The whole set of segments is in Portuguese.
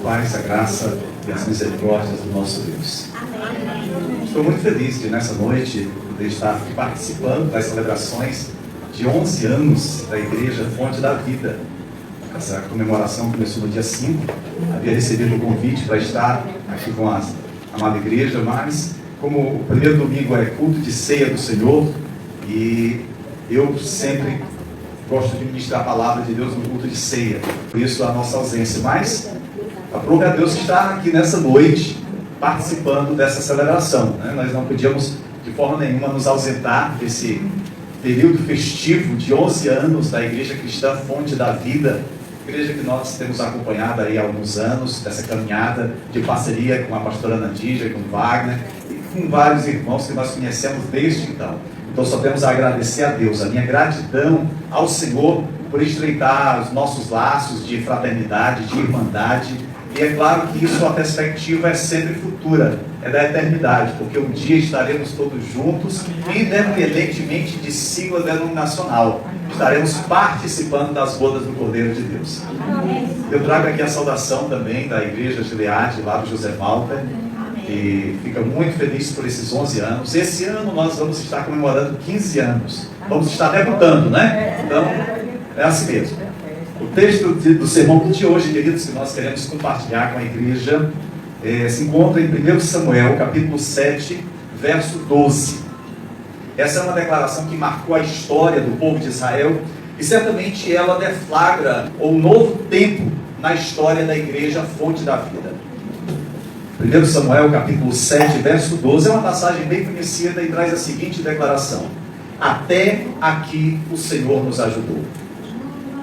paz, a graça e as misericórdias do nosso Deus. Estou muito feliz de, nessa noite, poder estar aqui participando das celebrações de 11 anos da Igreja Fonte da Vida. Essa comemoração começou no dia 5. Havia recebido o convite para estar aqui com a amada igreja, mas como o primeiro domingo é culto de ceia do Senhor, e eu sempre gosto de ministrar a palavra de Deus no culto de ceia, por isso a nossa ausência, mas aprove a Deus estar aqui nessa noite, participando dessa celebração, né? Nós não podíamos de forma nenhuma nos ausentar desse período festivo de 11 anos da Igreja Cristã Fonte da Vida, igreja que nós temos acompanhado aí há alguns anos, dessa caminhada de parceria com a pastora Nandija, com o Wagner, e com vários irmãos que nós conhecemos desde então. Então só temos a agradecer a Deus, a minha gratidão ao Senhor por estreitar os nossos laços de fraternidade, de irmandade. E é claro que isso, a perspectiva é sempre futura, é da eternidade, porque um dia estaremos todos juntos, independentemente de sigla denominacional. Estaremos participando das bodas do Cordeiro de Deus. Eu trago aqui a saudação também da Igreja Gileade, lá do José Malta, e fica muito feliz por esses 11 anos. Esse ano nós vamos estar comemorando 15 anos. Vamos estar debutando, né? Então, é assim mesmo. O texto do sermão de hoje, queridos, que nós queremos compartilhar com a igreja, se encontra em 1 Samuel, capítulo 7, verso 12. Essa é uma declaração que marcou a história do povo de Israel e certamente ela deflagra um novo tempo na história da igreja Fonte da Vida. 1 Samuel, capítulo 7, verso 12, é uma passagem bem conhecida e traz a seguinte declaração: até aqui o Senhor nos ajudou.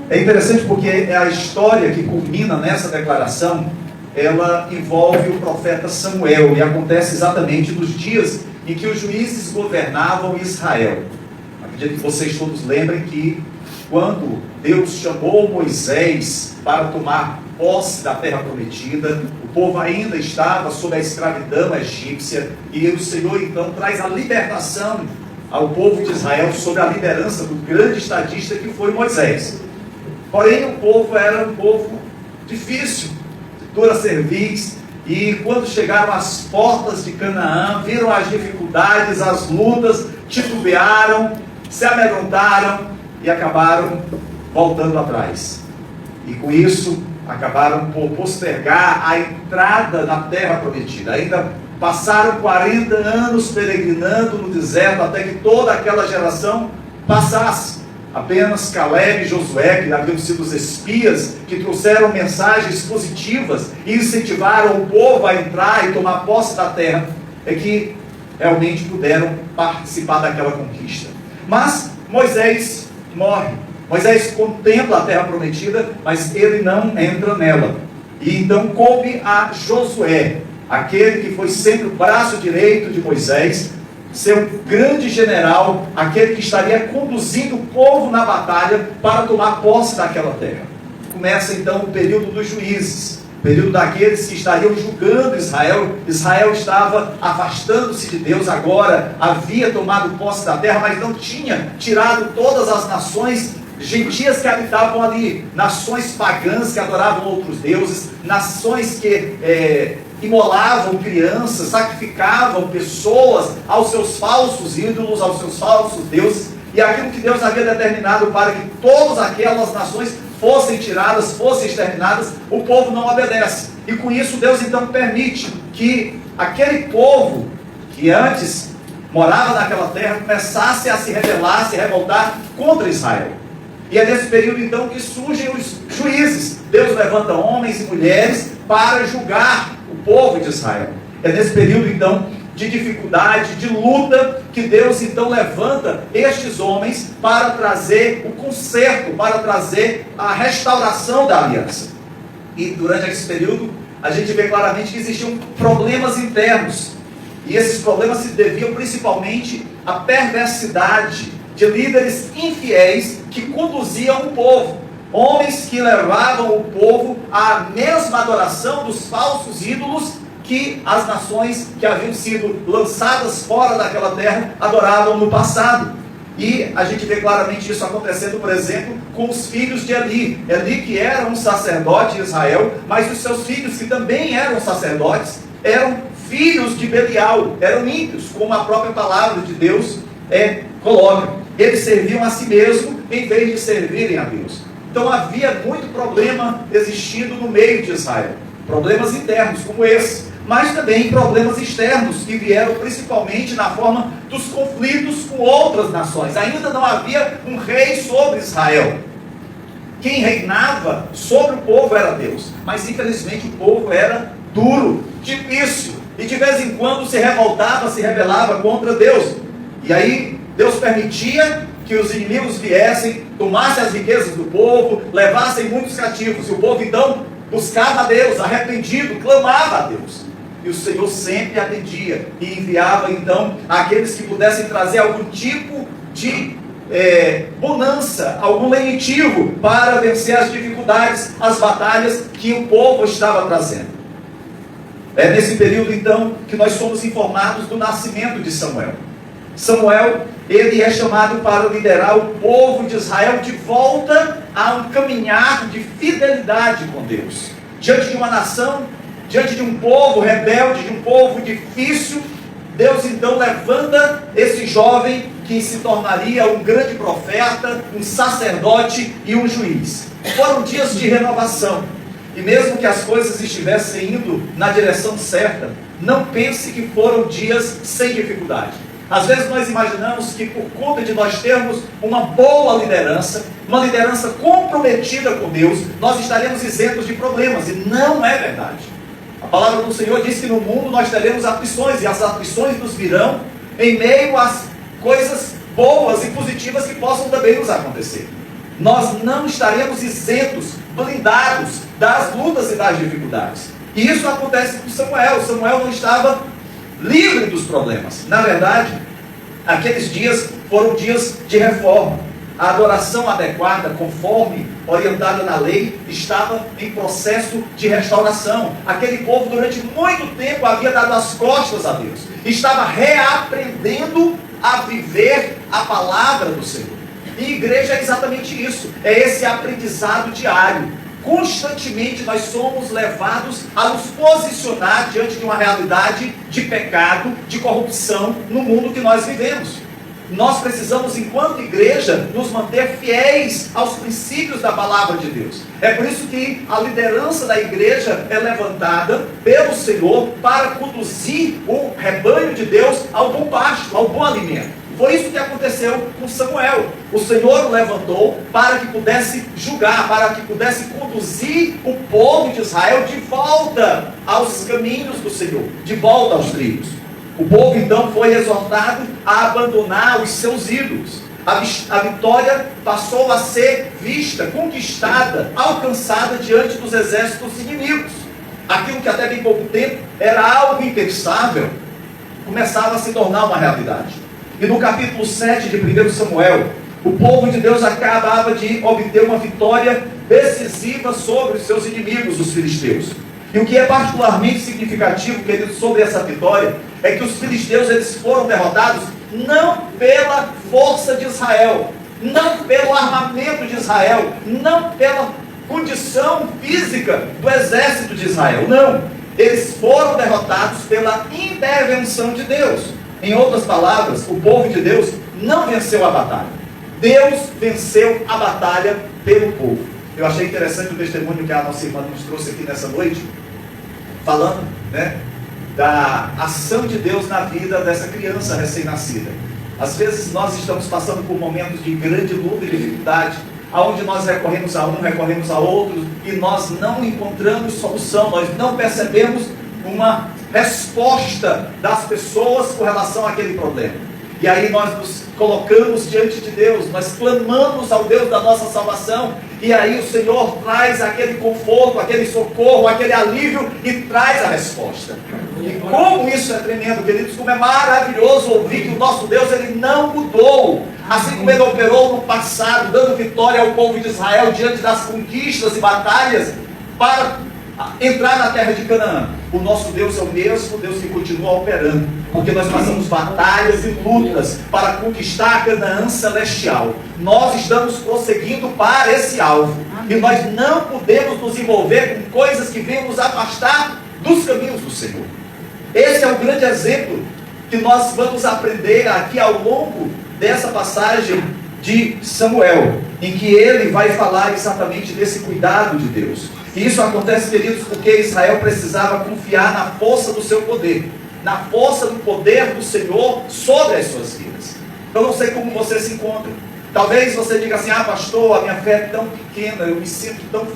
É interessante porque a história que culmina nessa declaração, ela envolve o profeta Samuel e acontece exatamente nos dias em que os juízes governavam Israel. Acredito que vocês todos lembrem que quando Deus chamou Moisés para tomar posse da terra prometida, o povo ainda estava sob a escravidão egípcia, e o Senhor então traz a libertação ao povo de Israel sob a liderança do grande estadista que foi Moisés. Porém, o povo era um povo difícil, de dura cerviz, e quando chegaram às portas de Canaã, viram as dificuldades, as lutas, titubearam, se amedrontaram e acabaram voltando atrás. E com isso, acabaram por postergar a entrada na terra prometida. Ainda passaram 40 anos peregrinando no deserto até que toda aquela geração passasse. Apenas Caleb e Josué, que haviam sido os espias, que trouxeram mensagens positivas e incentivaram o povo a entrar e tomar posse da terra, é que realmente puderam participar daquela conquista. Mas Moisés morre. Moisés contempla a terra prometida, mas ele não entra nela. E então coube a Josué, aquele que foi sempre o braço direito de Moisés, ser um grande general, aquele que estaria conduzindo o povo na batalha para tomar posse daquela terra. Começa então o período dos juízes, o período daqueles que estariam julgando Israel. Israel estava afastando-se de Deus, agora havia tomado posse da terra, mas não tinha tirado todas as nações gentias que habitavam ali, nações pagãs que adoravam outros deuses, nações que imolavam crianças, sacrificavam pessoas aos seus falsos ídolos, aos seus falsos deuses, e aquilo que Deus havia determinado para que todas aquelas nações fossem tiradas, fossem exterminadas, o povo não obedece. E com isso Deus então permite que aquele povo que antes morava naquela terra começasse a se rebelar, se revoltar contra Israel. E é nesse período então que surgem os juízes. Deus levanta homens e mulheres para julgar o povo de Israel. É nesse período então de dificuldade, de luta, que Deus então levanta estes homens para trazer o conserto, para trazer a restauração da aliança. E durante esse período a gente vê claramente que existiam problemas internos. E esses problemas se deviam principalmente à perversidade de líderes infiéis que conduziam o povo. Homens que levavam o povo à mesma adoração dos falsos ídolos que as nações que haviam sido lançadas fora daquela terra adoravam no passado. E a gente vê claramente isso acontecendo, por exemplo, com os filhos de Eli. Eli, que era um sacerdote de Israel, mas os seus filhos, que também eram sacerdotes, eram filhos de Belial, eram ímpios, como a própria palavra de Deus coloca. Eles serviam a si mesmo em vez de servirem a Deus. Então havia muito problema existindo no meio de Israel. Problemas internos como esse, mas também problemas externos que vieram principalmente na forma dos conflitos com outras nações. Ainda não havia um rei sobre Israel. Quem reinava sobre o povo era Deus, mas infelizmente o povo era duro, difícil, e de vez em quando se revoltava, se rebelava contra Deus. E aí Deus permitia que os inimigos viessem, tomassem as riquezas do povo, levassem muitos cativos, e o povo então buscava a Deus, arrependido, clamava a Deus. E o Senhor sempre atendia e enviava então aqueles que pudessem trazer algum tipo de bonança, algum lenitivo para vencer as dificuldades, as batalhas que o povo estava trazendo. É nesse período então que nós somos informados do nascimento de Samuel. Samuel, ele é chamado para liderar o povo de Israel de volta a um caminhar de fidelidade com Deus. Diante de uma nação, diante de um povo rebelde, de um povo difícil, Deus então levanta esse jovem que se tornaria um grande profeta, um sacerdote e um juiz. Foram dias de renovação. E mesmo que as coisas estivessem indo na direção certa, não pense que foram dias sem dificuldade. Às vezes nós imaginamos que por conta de nós termos uma boa liderança, uma liderança comprometida com Deus, nós estaremos isentos de problemas, e não é verdade. A palavra do Senhor diz que no mundo nós teremos aflições, e as aflições nos virão em meio às coisas boas e positivas que possam também nos acontecer. Nós não estaremos isentos, blindados das lutas e das dificuldades. E isso acontece com Samuel. Samuel não estava livre dos problemas. Na verdade, aqueles dias foram dias de reforma. A adoração adequada, conforme orientada na lei, estava em processo de restauração. Aquele povo durante muito tempo havia dado as costas a Deus. Estava reaprendendo a viver a palavra do Senhor. E igreja é exatamente isso. É esse aprendizado diário. Constantemente nós somos levados a nos posicionar diante de uma realidade de pecado, de corrupção no mundo que nós vivemos. Nós precisamos, enquanto igreja, nos manter fiéis aos princípios da palavra de Deus. É por isso que a liderança da igreja é levantada pelo Senhor para conduzir o rebanho de Deus ao bom pasto, ao bom alimento. Foi isso que aconteceu com Samuel. O Senhor o levantou para que pudesse julgar, para que pudesse conduzir o povo de Israel de volta aos caminhos do Senhor, de volta aos trilhos. O povo então foi exortado a abandonar os seus ídolos. A vitória passou a ser vista, conquistada, alcançada diante dos exércitos inimigos. Aquilo que até bem pouco tempo era algo impensável, começava a se tornar uma realidade. E no capítulo 7 de 1 Samuel, o povo de Deus acabava de obter uma vitória decisiva sobre os seus inimigos, os filisteus. E o que é particularmente significativo, queridos, sobre essa vitória, é que os filisteus eles foram derrotados não pela força de Israel, não pelo armamento de Israel, não pela condição física do exército de Israel, não. Eles foram derrotados pela intervenção de Deus. Em outras palavras, o povo de Deus não venceu a batalha. Deus venceu a batalha pelo povo. Eu achei interessante o testemunho que a nossa irmã nos trouxe aqui nessa noite, falando, da ação de Deus na vida dessa criança recém-nascida. Às vezes nós estamos passando por momentos de grande luta e dificuldade, aonde nós recorremos a um, recorremos a outro, e nós não encontramos solução, nós não percebemos uma resposta das pessoas com relação àquele problema. E aí nós nos colocamos diante de Deus, nós clamamos ao Deus da nossa salvação, e aí o Senhor traz aquele conforto, aquele socorro, aquele alívio, e traz a resposta. E como isso é tremendo, queridos, como é maravilhoso ouvir que o nosso Deus, Ele não mudou. Assim como Ele operou no passado, dando vitória ao povo de Israel diante das conquistas e batalhas, para entrar na terra de Canaã. O nosso Deus é o mesmo Deus que continua operando, porque nós passamos batalhas e lutas para conquistar a Canaã celestial. Nós estamos prosseguindo para esse alvo, e nós não podemos nos envolver com coisas que venham nos afastar dos caminhos do Senhor. Esse é o grande exemplo que nós vamos aprender aqui ao longo dessa passagem de Samuel, em que ele vai falar exatamente desse cuidado de Deus. E isso acontece, queridos, porque Israel precisava confiar na força do seu poder, na força do poder do Senhor sobre as suas vidas. Eu não sei como você se encontra. Talvez você diga assim: ah, pastor, a minha fé é tão pequena, eu me sinto tão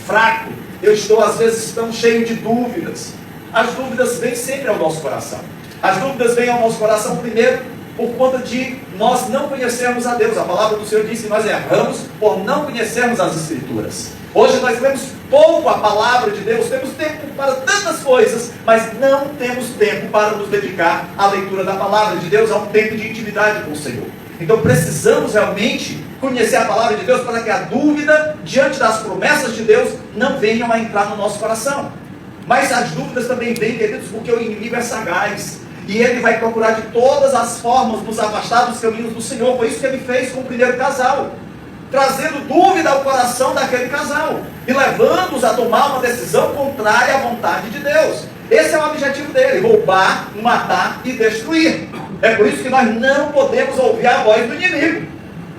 fraco, eu estou às vezes tão cheio de dúvidas. As dúvidas vêm sempre ao nosso coração. As dúvidas vêm ao nosso coração primeiro por conta de nós não conhecermos a Deus. A palavra do Senhor diz que nós erramos por não conhecermos as Escrituras. Hoje nós lemos pouco a palavra de Deus, temos tempo para tantas coisas, mas não temos tempo para nos dedicar à leitura da palavra de Deus, a um tempo de intimidade com o Senhor. Então precisamos realmente conhecer a palavra de Deus para que a dúvida diante das promessas de Deus não venham a entrar no nosso coração. Mas as dúvidas também vêm, queridos, porque o inimigo é sagaz. E ele vai procurar de todas as formas nos afastar dos caminhos do Senhor. Foi isso que ele fez com o primeiro casal, trazendo dúvida ao coração daquele casal e levando-os a tomar uma decisão contrária à vontade de Deus. Esse é o objetivo dele: roubar, matar e destruir. É por isso que nós não podemos ouvir a voz do inimigo.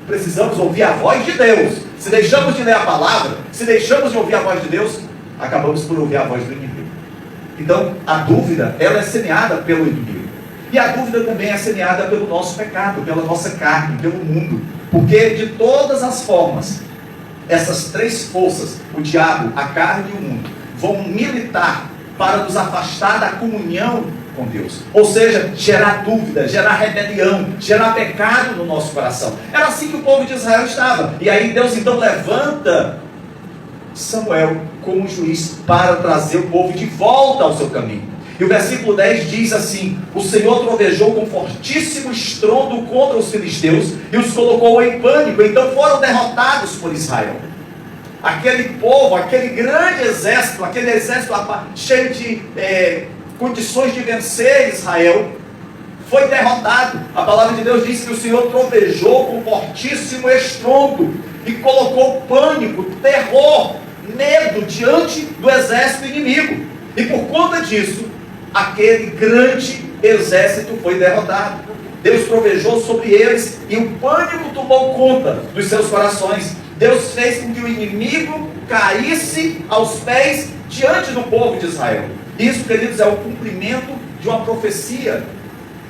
Precisamos ouvir a voz de Deus. Se deixamos de ler a palavra, se deixamos de ouvir a voz de Deus, acabamos por ouvir a voz do inimigo. Então, a dúvida, ela é semeada pelo inimigo. E a dúvida também é semeada pelo nosso pecado, pela nossa carne, pelo mundo. Porque de todas as formas, essas três forças, o diabo, a carne e o mundo, vão militar para nos afastar da comunhão com Deus. Ou seja, gerar dúvida, gerar rebelião, gerar pecado no nosso coração. Era assim que o povo de Israel estava. E aí Deus então levanta Samuel como juiz para trazer o povo de volta ao seu caminho. E o versículo 10 diz assim: o Senhor trovejou com fortíssimo estrondo contra os filisteus e os colocou em pânico. Então foram derrotados por Israel. Aquele povo, aquele grande exército, aquele exército cheio de condições de vencer Israel, foi derrotado. A palavra de Deus diz que o Senhor trovejou com fortíssimo estrondo e colocou pânico, terror, medo diante do exército inimigo. E por conta disso, aquele grande exército foi derrotado. Deus trovejou sobre eles e o pânico tomou conta dos seus corações. Deus fez com que o inimigo caísse aos pés diante do povo de Israel. Isso, queridos, é o cumprimento de uma profecia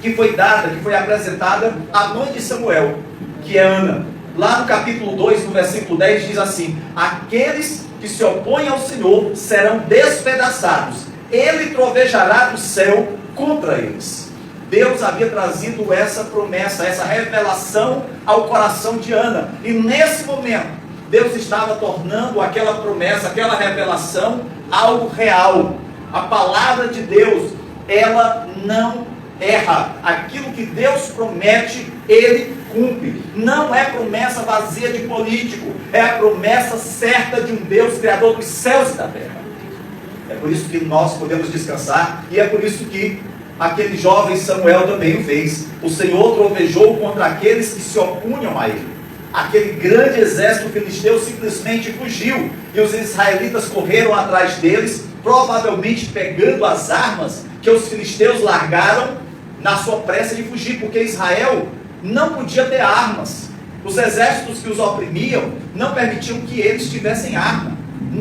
que foi dada, que foi apresentada à mãe de Samuel, que é Ana. Lá no capítulo 2, no versículo 10, diz assim: aqueles que se opõem ao Senhor serão despedaçados, ele trovejará do céu contra eles. Deus havia trazido essa promessa, essa revelação ao coração de Ana, e nesse momento Deus estava tornando aquela promessa, aquela revelação algo real. A palavra de Deus, ela não erra. Aquilo que Deus promete, Ele cumpre. Não é promessa vazia de político, é a promessa certa de um Deus criador dos céus e da terra. É por isso que nós podemos descansar, e é por isso que aquele jovem Samuel também o fez. O Senhor trovejou contra aqueles que se opunham a ele. Aquele grande exército filisteu simplesmente fugiu, e os israelitas correram atrás deles, provavelmente pegando as armas que os filisteus largaram na sua pressa de fugir, porque Israel não podia ter armas. Os exércitos que os oprimiam não permitiam que eles tivessem arma.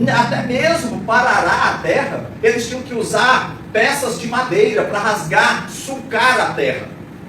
Até mesmo para arar a terra, eles tinham que usar peças de madeira para rasgar, sulcar a terra.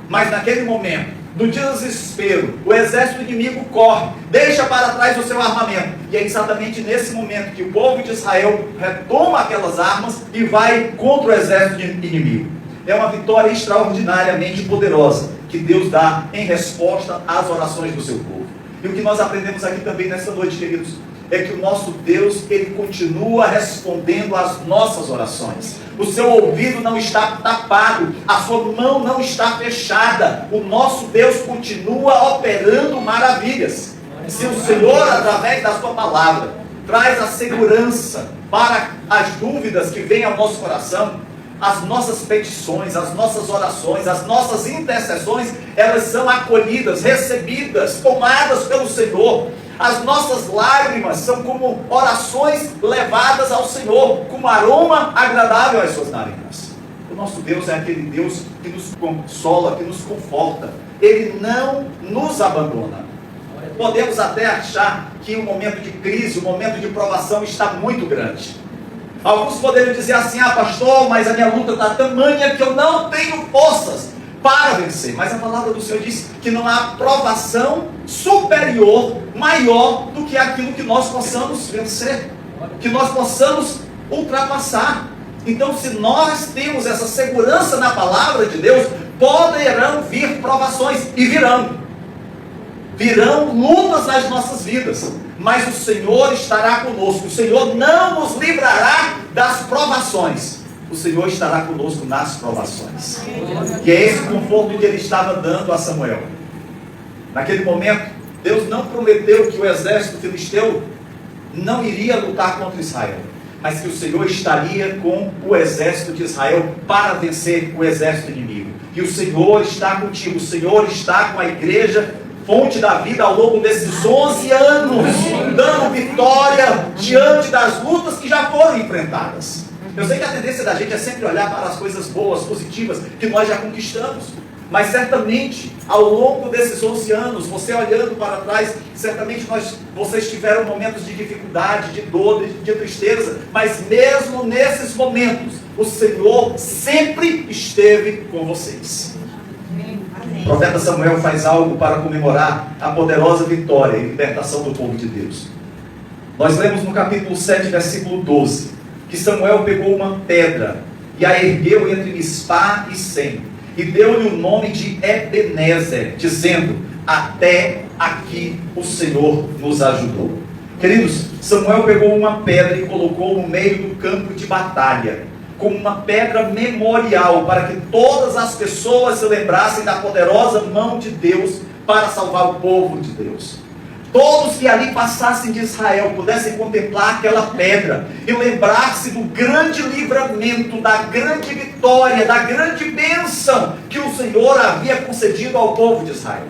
Mas naquele momento, no desespero, o exército inimigo corre, deixa para trás o seu armamento. E é exatamente nesse momento que o povo de Israel retoma aquelas armas e vai contra o exército inimigo. É uma vitória extraordinariamente poderosa que Deus dá em resposta às orações do seu povo. E o que nós aprendemos aqui também nessa noite, queridos, é que o nosso Deus, Ele continua respondendo às nossas orações. O seu ouvido não está tapado, a sua mão não está fechada. O nosso Deus continua operando maravilhas. Se o Senhor, através da sua palavra, traz a segurança para as dúvidas que vêm ao nosso coração, as nossas petições, as nossas orações, as nossas intercessões, elas são acolhidas, recebidas, tomadas pelo Senhor. As nossas lágrimas são como orações levadas ao Senhor, como aroma agradável às suas narinas. O nosso Deus é aquele Deus que nos consola, que nos conforta. Ele não nos abandona. Podemos até achar que o momento de crise, o momento de provação está muito grande. Alguns poderiam dizer assim: ah, pastor, mas a minha luta está tamanha que eu não tenho forças para vencer. Mas a palavra do Senhor diz que não há provação superior, maior do que aquilo que nós possamos vencer, que nós possamos ultrapassar. Então, se nós temos essa segurança na palavra de Deus, poderão vir provações, e virão lutas nas nossas vidas, mas o Senhor estará conosco. O Senhor não nos livrará das provações, o Senhor estará conosco nas provações. Que é esse conforto que Ele estava dando a Samuel. Naquele momento, Deus não prometeu que o exército filisteu não iria lutar contra Israel, mas que o Senhor estaria com o exército de Israel para vencer o exército inimigo. E o Senhor está contigo, o Senhor está com a igreja Fonte da Vida ao longo desses 11 anos, dando vitória diante das lutas que já foram enfrentadas. Eu sei que a tendência da gente é sempre olhar para as coisas boas, positivas, que nós já conquistamos. Mas certamente, ao longo desses 11 anos, você olhando para trás, certamente vocês tiveram momentos de dificuldade, de dor, de tristeza. Mas mesmo nesses momentos, o Senhor sempre esteve com vocês. O profeta Samuel faz algo para comemorar a poderosa vitória e libertação do povo de Deus. Nós lemos no capítulo 7, versículo 12, que Samuel pegou uma pedra e a ergueu entre Mispá e Sem, e deu-lhe o nome de Ebenezer, dizendo: até aqui o Senhor nos ajudou. Queridos, Samuel pegou uma pedra e colocou no meio do campo de batalha, como uma pedra memorial, para que todas as pessoas se lembrassem da poderosa mão de Deus para salvar o povo de Deus. Todos que ali passassem de Israel pudessem contemplar aquela pedra e lembrar-se do grande livramento, da grande vitória, da grande bênção que o Senhor havia concedido ao povo de Israel.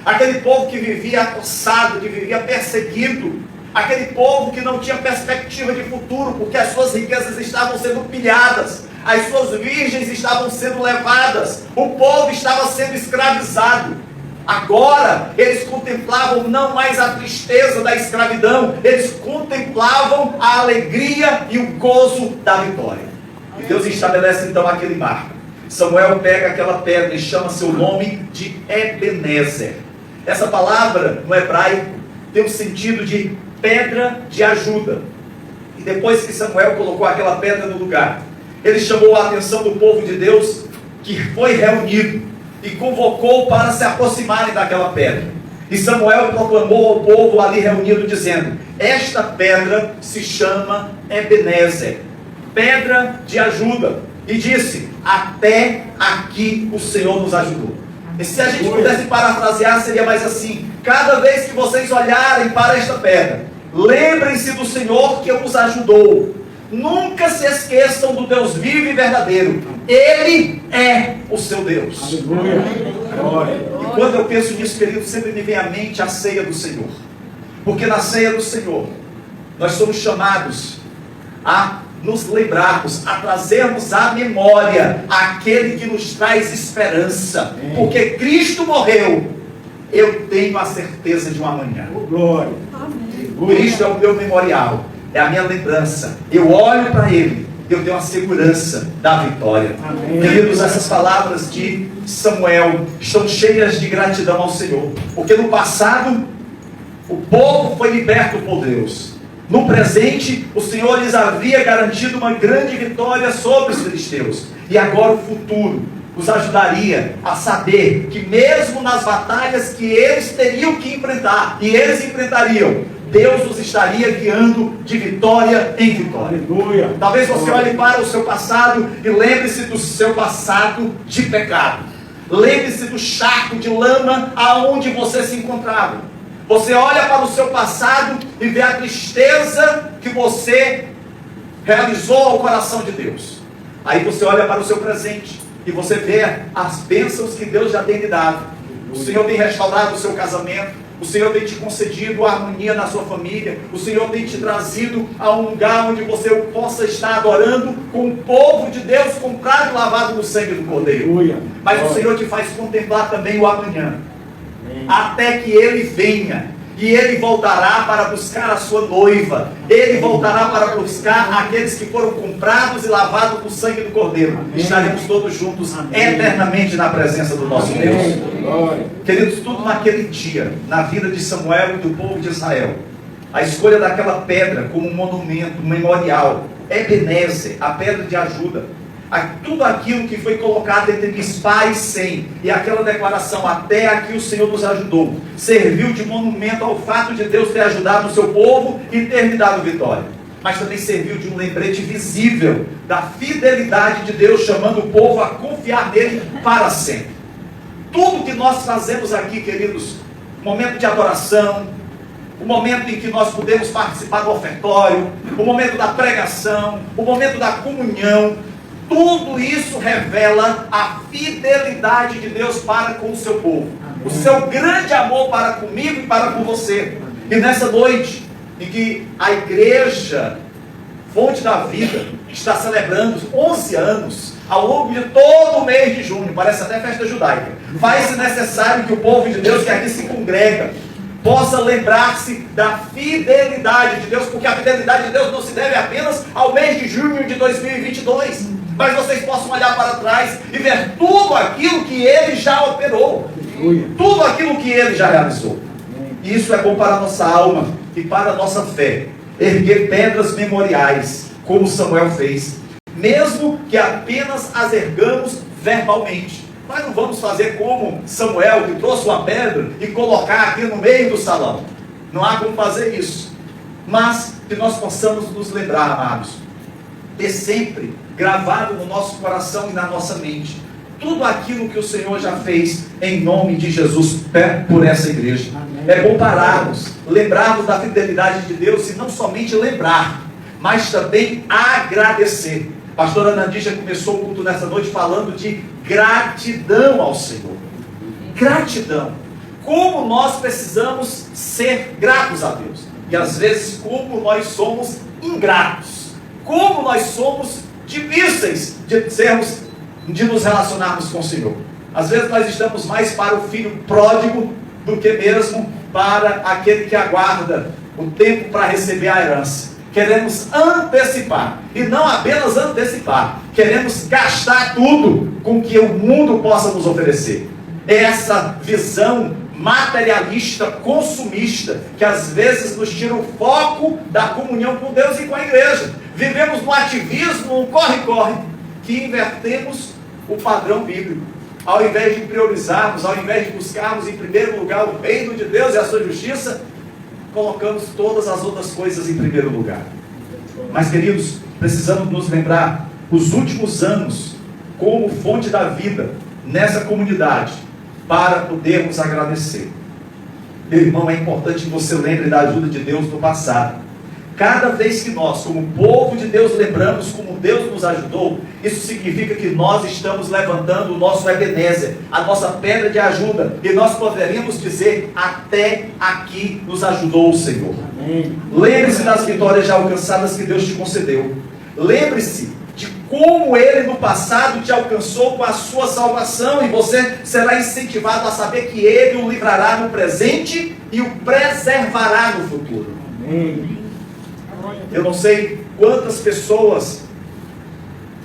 Aquele povo que vivia acossado, que vivia perseguido, aquele povo que não tinha perspectiva de futuro, porque as suas riquezas estavam sendo pilhadas, as suas virgens estavam sendo levadas, o povo estava sendo escravizado. Agora eles contemplavam não mais a tristeza da escravidão, eles contemplavam a alegria e o gozo da vitória. E Deus estabelece então aquele marco. Samuel pega aquela pedra e chama seu nome de Ebenezer. Essa palavra no hebraico tem o sentido de pedra de ajuda. E depois que Samuel colocou aquela pedra no lugar, ele chamou a atenção do povo de Deus, que foi reunido, e convocou para se aproximarem daquela pedra. E Samuel proclamou ao povo ali reunido, dizendo: esta pedra se chama Ebenezer, pedra de ajuda. E disse: até aqui o Senhor nos ajudou. E se a gente pudesse parafrasear, seria mais assim: cada vez que vocês olharem para esta pedra, lembrem-se do Senhor que os ajudou. Nunca se esqueçam do Deus vivo e verdadeiro. Ele é o seu Deus. Aleluia. E quando eu penso nisso, querido, sempre me vem à mente a ceia do Senhor. Porque na ceia do Senhor, nós somos chamados a nos lembrarmos, a trazermos à memória aquele que nos traz esperança. Porque Cristo morreu, eu tenho a certeza de um amanhã. Glória. Cristo é o meu memorial, é a minha lembrança. Eu olho para Ele, eu tenho a segurança da vitória. Amém. Queridos, essas palavras de Samuel estão cheias de gratidão ao Senhor, porque no passado o povo foi liberto por Deus. No presente, o Senhor lhes havia garantido uma grande vitória sobre os filisteus. E agora o futuro os ajudaria a saber que mesmo nas batalhas que eles teriam que enfrentar, e eles enfrentariam, Deus os estaria guiando de vitória em vitória. Aleluia. Talvez você olhe para o seu passado e lembre-se do seu passado de pecado. Lembre-se do charco de lama aonde você se encontrava. Você olha para o seu passado e vê a tristeza que você realizou o coração de Deus. Aí você olha para o seu presente e você vê as bênçãos que Deus já tem lhe dado. O Senhor tem restaurado o seu casamento, o Senhor tem te concedido a harmonia na sua família, o Senhor tem te trazido a um lugar onde você possa estar adorando com o povo de Deus, comprado e lavado no sangue do Cordeiro. Mas o Senhor te faz contemplar também o amanhã, até que Ele venha. E Ele voltará para buscar a sua noiva. Ele voltará para buscar aqueles que foram comprados e lavados com o sangue do Cordeiro. Estaremos todos juntos eternamente na presença do nosso Deus. Queridos, tudo naquele dia, na vida de Samuel e do povo de Israel, a escolha daquela pedra como um monumento, um memorial, Ebenezer, a pedra de ajuda, tudo aquilo que foi colocado entre Mispa e Sem, e aquela declaração, até aqui o Senhor nos ajudou, serviu de monumento ao fato de Deus ter ajudado o seu povo e ter me dado vitória. Mas também serviu de um lembrete visível da fidelidade de Deus, chamando o povo a confiar nele para sempre. Tudo que nós fazemos aqui, queridos, momento de adoração, o momento em que nós podemos participar do ofertório, o momento da pregação, o momento da comunhão, tudo isso revela a fidelidade de Deus para com o seu povo. O seu grande amor para comigo e para com você. E nessa noite, em que a igreja Fonte da Vida está celebrando 11 anos, ao longo de todo o mês de junho, parece até festa judaica, faz-se necessário que o povo de Deus que aqui se congrega possa lembrar-se da fidelidade de Deus, porque a fidelidade de Deus não se deve apenas ao mês de junho de 2022, mas vocês possam olhar para trás e ver tudo aquilo que Ele já operou, tudo aquilo que Ele já realizou. E isso é bom para a nossa alma e para a nossa fé, erguer pedras memoriais, como Samuel fez, mesmo que apenas as ergamos verbalmente. Nós não vamos fazer como Samuel, que trouxe uma pedra e colocar aqui no meio do salão. Não há como fazer isso. Mas que nós possamos nos lembrar, amados, ter sempre gravado no nosso coração e na nossa mente tudo aquilo que o Senhor já fez em nome de Jesus por essa igreja. É bom pararmos, lembrarmos da fidelidade de Deus e não somente lembrar, mas também agradecer. A pastora Nandisha começou o culto nessa noite falando de gratidão ao Senhor. Gratidão. Como nós precisamos ser gratos a Deus. E às vezes como nós somos ingratos. Como nós somos difíceis de nos relacionarmos com o Senhor. Às vezes nós estamos mais para o filho pródigo do que mesmo para aquele que aguarda o tempo para receber a herança. Queremos antecipar, e não apenas antecipar, queremos gastar tudo com que o mundo possa nos oferecer. Essa visão materialista, consumista, que às vezes nos tira o foco da comunhão com Deus e com a igreja. Vivemos no ativismo, no corre-corre, que invertemos o padrão bíblico. Ao invés de priorizarmos, ao invés de buscarmos em primeiro lugar o reino de Deus e a sua justiça, colocamos todas as outras coisas em primeiro lugar. Mas, queridos, precisamos nos lembrar os últimos anos como fonte da vida nessa comunidade, para podermos agradecer. Meu irmão, é importante que você lembre da ajuda de Deus no passado. Cada vez que nós, como povo de Deus, lembramos como Deus nos ajudou, isso significa que nós estamos levantando o nosso Ebenezer, a nossa pedra de ajuda, e nós poderíamos dizer, até aqui nos ajudou o Senhor. Lembre-se das vitórias já alcançadas que Deus te concedeu. Lembre-se de como Ele no passado te alcançou com a sua salvação, e você será incentivado a saber que Ele o livrará no presente e o preservará no futuro. Eu não sei quantas pessoas,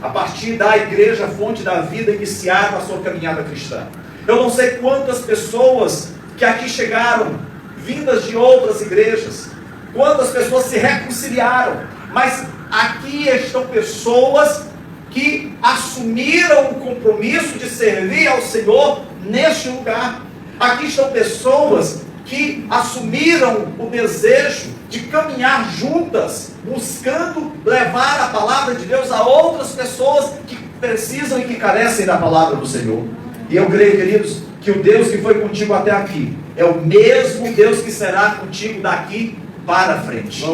a partir da igreja Fonte da Vida, iniciaram a sua caminhada cristã. Eu não sei quantas pessoas que aqui chegaram, vindas de outras igrejas, quantas pessoas se reconciliaram, mas aqui estão pessoas que assumiram o compromisso de servir ao Senhor neste lugar. Aqui estão pessoas que assumiram o desejo de caminhar juntas, buscando levar a palavra de Deus a outras pessoas que precisam e que carecem da palavra do Senhor. E eu creio, queridos, que o Deus que foi contigo até aqui é o mesmo Deus que será contigo daqui para frente.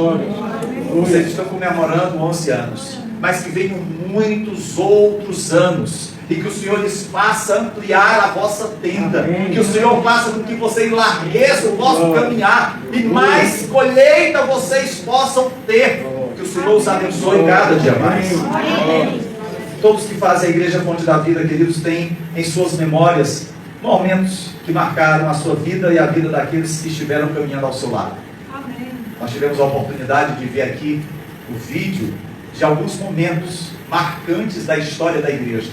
Vocês estão comemorando 11 anos, mas que venham muitos outros anos, e que o Senhor lhes faça ampliar a vossa tenda, que o Senhor faça com que vocês largueçam o vosso caminhar, e mais colheita vocês possam ter, que o Senhor os abençoe cada dia mais. Todos que fazem a Igreja Fonte da Vida, queridos, têm em suas memórias momentos que marcaram a sua vida e a vida daqueles que estiveram caminhando ao seu lado. Nós tivemos a oportunidade de ver aqui o vídeo de alguns momentos marcantes da história da igreja.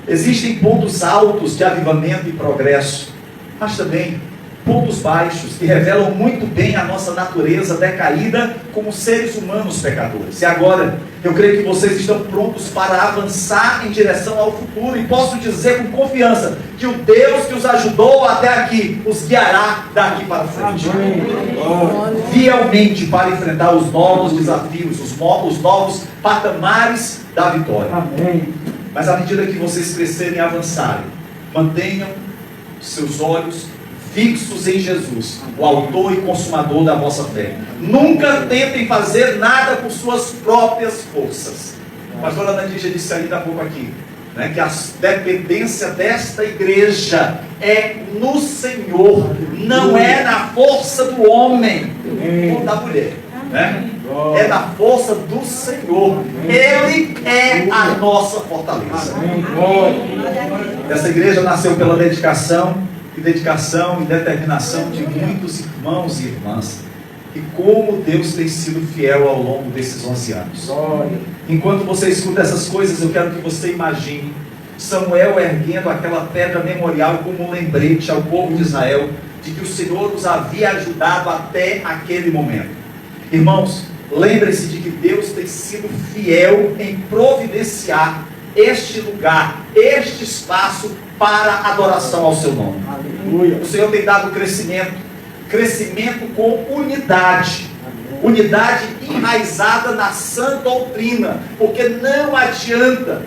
Existem pontos altos de avivamento e progresso, mas também pontos baixos que revelam muito bem a nossa natureza decaída como seres humanos pecadores. E agora, eu creio que vocês estão prontos para avançar em direção ao futuro, e posso dizer com confiança que o Deus que os ajudou até aqui os guiará daqui para frente, fielmente, para enfrentar os novos desafios, os novos patamares da vitória. Mas à medida que vocês crescerem e avançarem, mantenham seus olhos fixos em Jesus, o autor e consumador da vossa fé. Nunca tentem fazer nada por suas próprias forças. A pastora Nadija disse ainda há pouco aqui, né, que a dependência desta igreja é no Senhor, não é na força do homem ou da mulher, né? É da força do Senhor. Ele é a nossa fortaleza. Essa igreja nasceu pela dedicação e determinação de muitos irmãos e irmãs. E como Deus tem sido fiel ao longo desses 11 anos. Enquanto você escuta essas coisas, eu quero que você imagine Samuel erguendo aquela pedra memorial como um lembrete ao povo de Israel de que o Senhor os havia ajudado até aquele momento. Irmãos, lembre-se de que Deus tem sido fiel em providenciar este lugar, este espaço para adoração ao seu nome. Aleluia. O Senhor tem dado crescimento com unidade enraizada na sã doutrina, porque não adianta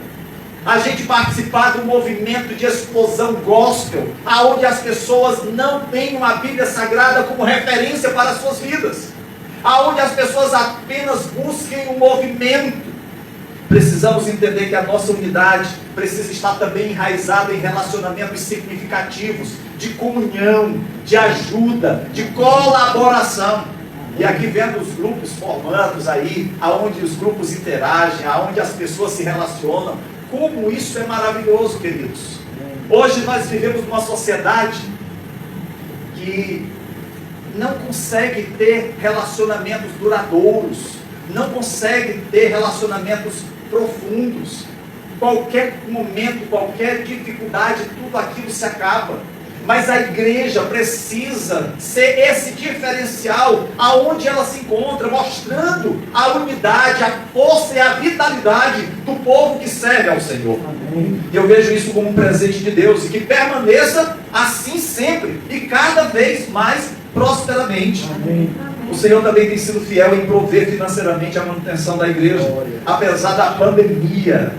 a gente participar do movimento de explosão gospel, aonde as pessoas não têm uma Bíblia Sagrada como referência para as suas vidas, aonde as pessoas apenas busquem um movimento. Precisamos entender que a nossa unidade precisa estar também enraizada em relacionamentos significativos, de comunhão, de ajuda, de colaboração. E aqui vendo os grupos formados aí, aonde os grupos interagem, aonde as pessoas se relacionam, como isso é maravilhoso, queridos. Hoje nós vivemos numa sociedade que não consegue ter relacionamentos duradouros, não consegue ter relacionamentos profundos. Qualquer momento, qualquer dificuldade, tudo aquilo se acaba. Mas a igreja precisa ser esse diferencial aonde ela se encontra, mostrando a unidade, a força e a vitalidade do povo que serve ao Senhor. Amém. Eu vejo isso como um presente de Deus, e que permaneça assim sempre e cada vez mais prosperamente. Amém. O Senhor também tem sido fiel em prover financeiramente a manutenção da igreja, apesar da pandemia.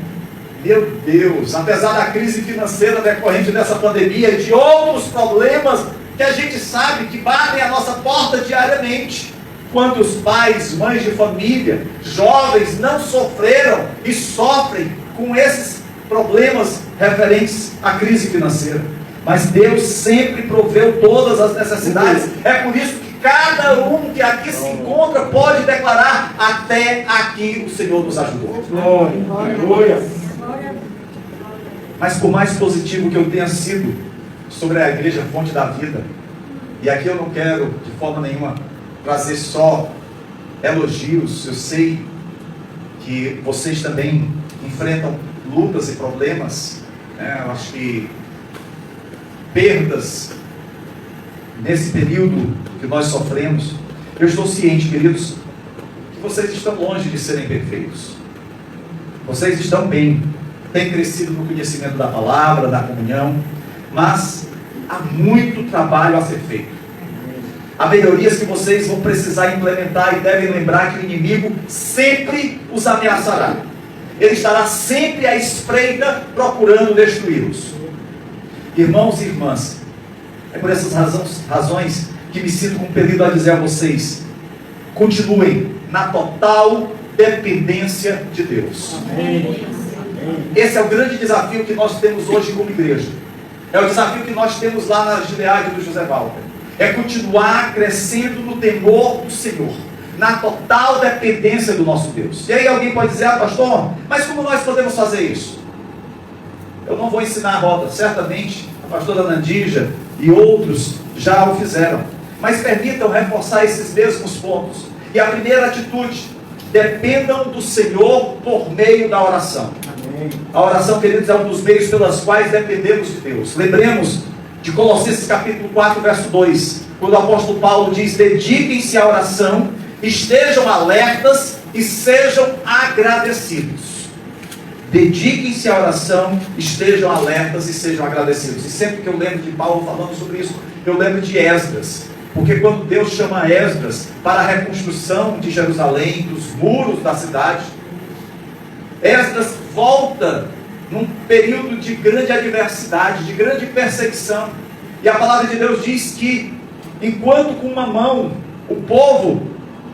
Meu Deus, apesar da crise financeira decorrente dessa pandemia e de outros problemas que a gente sabe que batem a nossa porta diariamente, quantos pais, mães de família, jovens não sofreram e sofrem com esses problemas referentes à crise financeira. Mas Deus sempre proveu todas as necessidades. É por isso que cada um que aqui se encontra pode declarar: até aqui o Senhor nos ajudou. Glória. Mas por mais positivo que eu tenha sido sobre a igreja Fonte da Vida, e aqui eu não quero de forma nenhuma trazer só elogios, eu sei que vocês também enfrentam lutas e problemas, né? Eu acho que perdas nesse período que nós sofremos. Eu estou ciente, queridos, que vocês estão longe de serem perfeitos. Vocês estão bem, têm crescido no conhecimento da palavra, da comunhão, mas há muito trabalho a ser feito. Há melhorias que vocês vão precisar implementar, e devem lembrar que o inimigo sempre os ameaçará. Ele estará sempre à espreita procurando destruí-los. Irmãos e irmãs, é por essas razões que me sinto compelido a dizer a vocês: continuem na total dependência de Deus. Amém. Esse é o grande desafio que nós temos hoje como igreja. É o desafio que nós temos lá na Gileade do José Walter. É continuar crescendo no temor do Senhor, na total dependência do nosso Deus. E aí alguém pode dizer: pastor, mas como nós podemos fazer isso? Eu não vou ensinar a roda, certamente a pastora Nandija e outros já o fizeram, mas permitam reforçar esses mesmos pontos. E a primeira atitude: dependam do Senhor por meio da oração. Amém. A oração, queridos, é um dos meios pelos quais dependemos de Deus. Lembremos de Colossenses capítulo 4, verso 2, quando o apóstolo Paulo diz: dediquem-se à oração, estejam alertas e sejam agradecidos. Dediquem-se à oração, estejam alertas e sejam agradecidos. E sempre que eu lembro de Paulo falando sobre isso, eu lembro de Esdras. Porque quando Deus chama Esdras para a reconstrução de Jerusalém, dos muros da cidade, Esdras volta num período de grande adversidade, de grande perseguição. E a palavra de Deus diz que, enquanto com uma mão o povo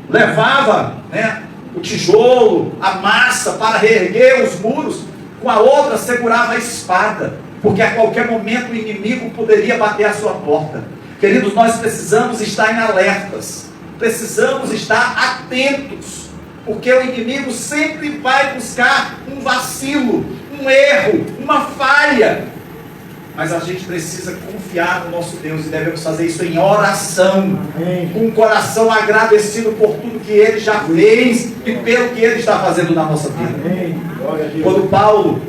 levava, o tijolo, a massa para reerguer os muros, com a outra segurava a espada, porque a qualquer momento o inimigo poderia bater a sua porta. Queridos, nós precisamos estar em alertas, precisamos estar atentos, porque o inimigo sempre vai buscar um vacilo, um erro, uma falha. Mas a gente precisa confiar no nosso Deus e devemos fazer isso em oração, Amém. com o coração agradecido por tudo que Ele já fez e pelo que Ele está fazendo na nossa vida. Amém. Glória a Deus. Quando Paulo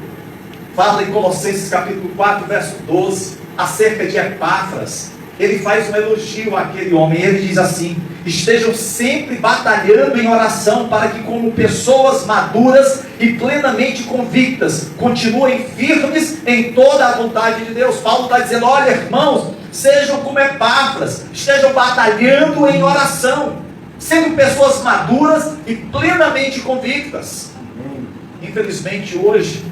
fala em Colossenses capítulo 4, verso 12, acerca de Epáfras, ele faz um elogio àquele homem. Ele diz assim: estejam sempre batalhando em oração, para que, como pessoas maduras e plenamente convictas, continuem firmes em toda a vontade de Deus. Paulo está dizendo: olha, irmãos, sejam como Epáfras, estejam batalhando em oração, sendo pessoas maduras e plenamente convictas. Infelizmente hoje,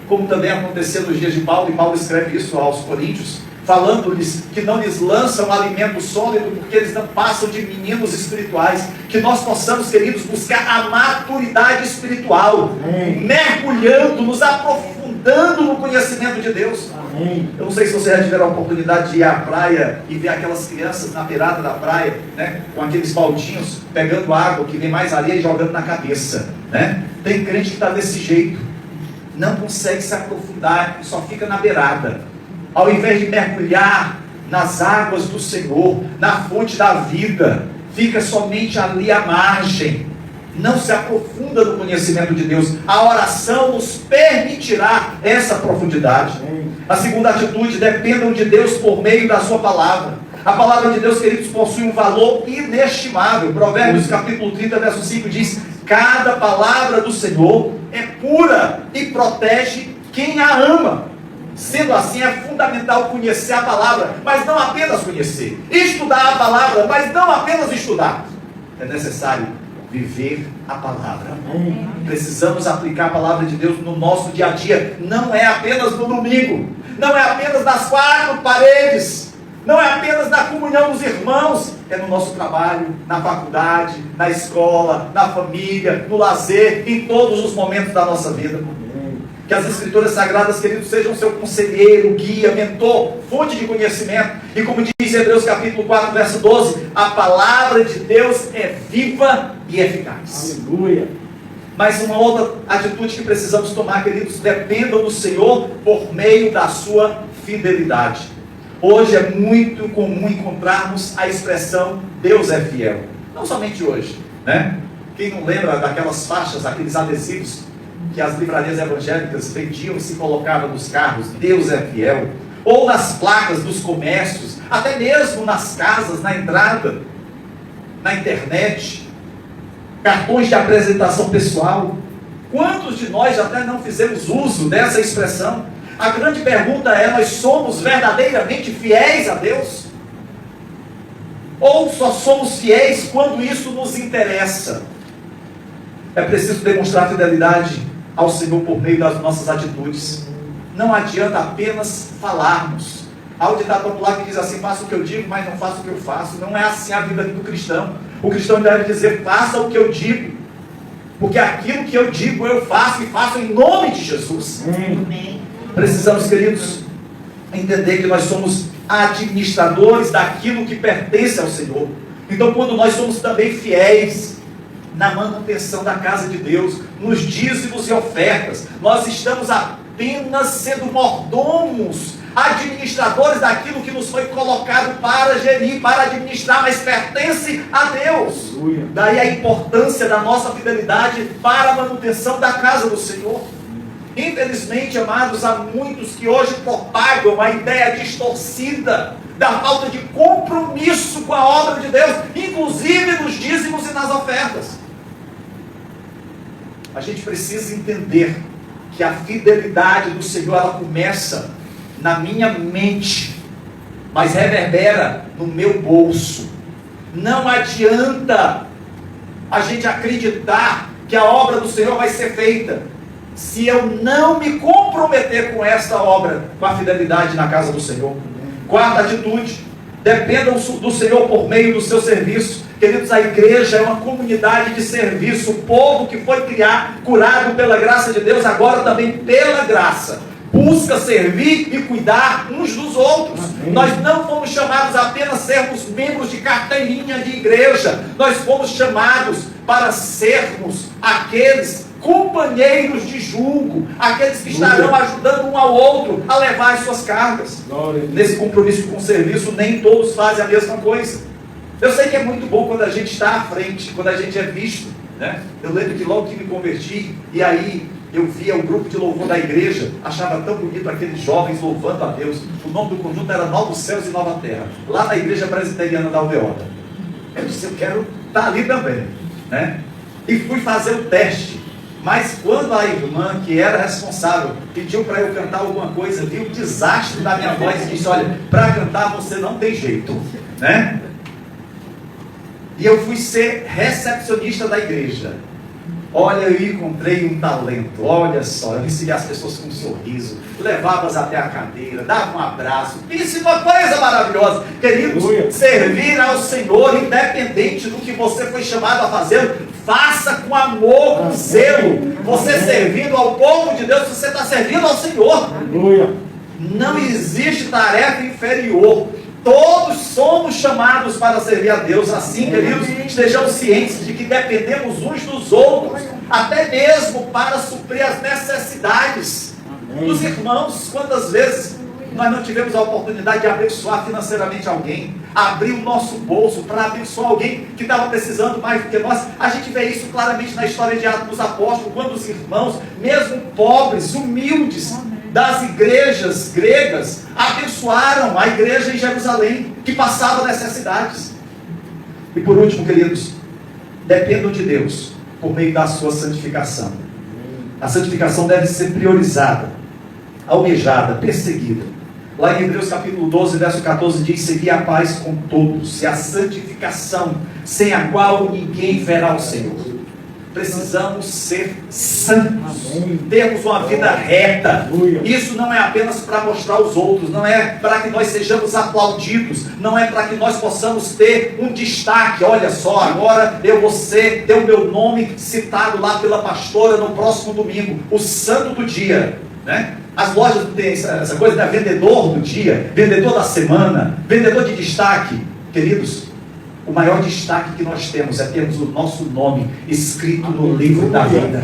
como também aconteceu nos dias de Paulo, e Paulo escreve isso aos Coríntios, falando-lhes que não lhes lançam alimento sólido, porque eles não passam de meninos espirituais. Que nós possamos, queridos, buscar a maturidade espiritual, Amém. mergulhando, nos aprofundando no conhecimento de Deus. Amém. Eu não sei se você já tiveram a oportunidade de ir à praia e ver aquelas crianças na beirada da praia, com aqueles baldinhos, pegando água, que vem mais areia e jogando na cabeça, Tem crente que está desse jeito, não consegue se aprofundar, só fica na beirada, ao invés de mergulhar nas águas do Senhor, na fonte da vida, fica somente ali à margem, não se aprofunda no conhecimento de Deus. A oração nos permitirá essa profundidade. A segunda atitude: dependam de Deus por meio da sua palavra. A palavra de Deus, queridos, possui um valor inestimável. Provérbios capítulo 30, verso 5 diz: cada palavra do Senhor é pura e protege quem a ama. Sendo assim, é fundamental conhecer a palavra, mas não apenas conhecer. Estudar a palavra, mas não apenas estudar. É necessário viver a palavra. Amém. Precisamos aplicar a palavra de Deus no nosso dia a dia. Não é apenas no domingo, não é apenas nas quatro paredes, não é apenas na comunhão dos irmãos. É no nosso trabalho, na faculdade, na escola, na família, no lazer, em todos os momentos da nossa vida. Que as Escrituras Sagradas, queridos, sejam seu conselheiro, guia, mentor, fonte de conhecimento. E como diz Hebreus capítulo 4, verso 12, a palavra de Deus é viva e eficaz. Aleluia. Mas uma outra atitude que precisamos tomar, queridos: dependam do Senhor por meio da sua fidelidade. Hoje é muito comum encontrarmos a expressão Deus é fiel. Não somente hoje, Quem não lembra daquelas faixas, aqueles adesivos que as livrarias evangélicas vendiam e se colocavam nos carros: Deus é fiel. Ou nas placas dos comércios, até mesmo nas casas, na entrada, na internet, cartões de apresentação pessoal. Quantos de nós até não fizemos uso dessa expressão? A grande pergunta é: nós somos verdadeiramente fiéis a Deus? Ou só somos fiéis quando isso nos interessa? É preciso demonstrar fidelidade ao Senhor por meio das nossas atitudes. Não adianta apenas falarmos, Há um ditado popular que diz assim: faça o que eu digo, mas não faça o que eu faço. Não é assim a vida do cristão. O cristão deve dizer: faça o que eu digo, porque aquilo que eu digo eu faço, e faço em nome de Jesus. Amém. Precisamos, queridos, entender que nós somos administradores daquilo que pertence ao Senhor. Então, quando nós somos também fiéis na manutenção da casa de Deus, nos dízimos e ofertas, nós estamos apenas sendo mordomos, administradores daquilo que nos foi colocado para gerir, para administrar, mas pertence a Deus. Daí a importância da nossa fidelidade para a manutenção da casa do Senhor. Infelizmente, amados, há muitos que hoje propagam a ideia distorcida da falta de compromisso com a obra de Deus, inclusive nos dízimos e nas ofertas. A gente precisa entender que a fidelidade do Senhor, ela começa na minha mente, mas reverbera no meu bolso. Não adianta a gente acreditar que a obra do Senhor vai ser feita se eu não me comprometer com essa obra, com a fidelidade na casa do Senhor. Quarta atitude: dependam do Senhor por meio do seu serviço. Queridos, a igreja é uma comunidade de serviço. O povo que foi curado pela graça de Deus, agora também pela graça, busca servir e cuidar uns dos outros. Amém. Nós não fomos chamados apenas a sermos membros de carteirinha de igreja. Nós fomos chamados para sermos aqueles companheiros de julgo, aqueles que estarão ajudando um ao outro a levar as suas cargas. Nesse compromisso com o serviço, nem todos fazem a mesma coisa. Eu sei que é muito bom quando a gente está à frente, quando a gente é visto, né? Eu lembro que logo que me converti, e aí eu via o grupo de louvor da igreja, achava tão bonito aqueles jovens louvando a Deus. O nome do conjunto era Novos Céus e Nova Terra, lá na igreja presbiteriana da Aldeota. Eu disse: eu quero estar ali também, né? E fui fazer o teste. Mas quando a irmã, que era responsável, pediu para eu cantar alguma coisa, viu o desastre da minha voz e disse: olha, para cantar você não tem jeito, né? E eu fui ser recepcionista da igreja. Olha, eu encontrei um talento. Olha só, eu recebia as pessoas com um sorriso, levava-as até a cadeira, dava um abraço. Isso é uma coisa maravilhosa. Queridos, servir ao Senhor, independente do que você foi chamado a fazer, faça com amor, com zelo. Você servindo ao povo de Deus, você está servindo ao Senhor. Não existe tarefa inferior. Todos somos chamados para servir a Deus. Assim, queridos, estejamos cientes de que dependemos uns dos outros, até mesmo para suprir as necessidades dos irmãos. Quantas vezes nós não tivemos a oportunidade de abençoar financeiramente alguém, abrir o nosso bolso para abençoar alguém que estava precisando mais do que nós? A gente vê isso claramente na história de Atos dos Apóstolos, quando os irmãos, mesmo pobres, humildes, das igrejas gregas, abençoaram a igreja em Jerusalém, que passava necessidades. E por último, queridos, dependam de Deus por meio da sua santificação. A santificação deve ser priorizada, almejada, perseguida. Lá em Hebreus capítulo 12, verso 14 diz: segui a paz com todos e a santificação, sem a qual ninguém verá o Senhor. Precisamos ser santos, termos uma vida reta. Isso não é apenas para mostrar aos outros, não é para que nós sejamos aplaudidos, não é para que nós possamos ter um destaque. Olha só, agora eu vou ter o meu nome citado lá pela pastora no próximo domingo, o santo do dia, né? As lojas têm essa coisa, né? Vendedor do dia, vendedor da semana, vendedor de destaque. Queridos, o maior destaque que nós temos é termos o nosso nome escrito no livro da vida.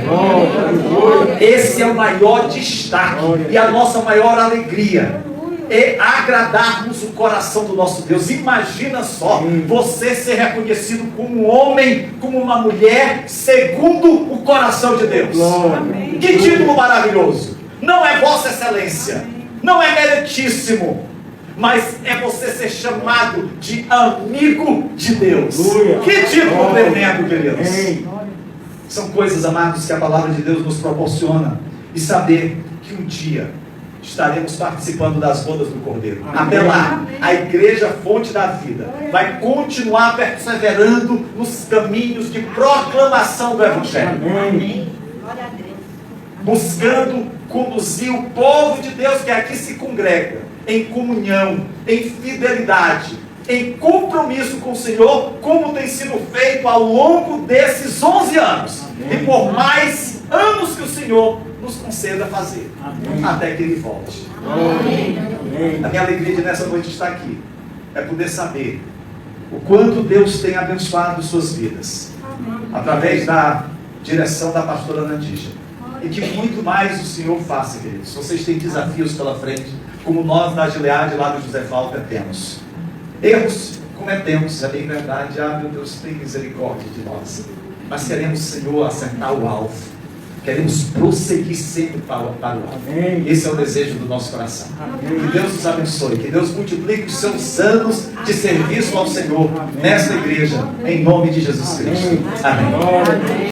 Esse é o maior destaque e a nossa maior alegria é agradarmos o coração do nosso Deus. Imagina só, você ser reconhecido como um homem, como uma mulher, segundo o coração de Deus. Que título maravilhoso! Não é Vossa Excelência, não é meritíssimo, mas é você ser chamado de amigo de Deus. Que título tremendo, queridos! São coisas, amados, que a palavra de Deus nos proporciona. E saber que um dia estaremos participando das bodas do Cordeiro. Até lá, a igreja Fonte da Vida vai continuar perseverando nos caminhos de proclamação do Evangelho. Buscando conduzir o povo de Deus que aqui se congrega em comunhão, em fidelidade, em compromisso com o Senhor, como tem sido feito ao longo desses 11 anos. Amém. E por mais anos que o Senhor nos conceda fazer. Amém. Até que Ele volte. Amém. A minha alegria de nessa noite estar aqui é poder saber o quanto Deus tem abençoado suas vidas. Amém. Através da direção da pastora Nandija. E que muito mais o Senhor faça, queridos. Vocês têm desafios pela frente, como nós da Gileade lá do José Walter temos. Erros cometemos, é bem verdade. Meu Deus, tem misericórdia de nós. Mas queremos, Senhor, acertar o alvo. Queremos prosseguir sempre para o alvo. Amém. Esse é o desejo do nosso coração. Amém. Que Deus nos abençoe, que Deus multiplique os seus anos de serviço ao Senhor. Amém. Nesta igreja, em nome de Jesus Cristo. Amém. Amém.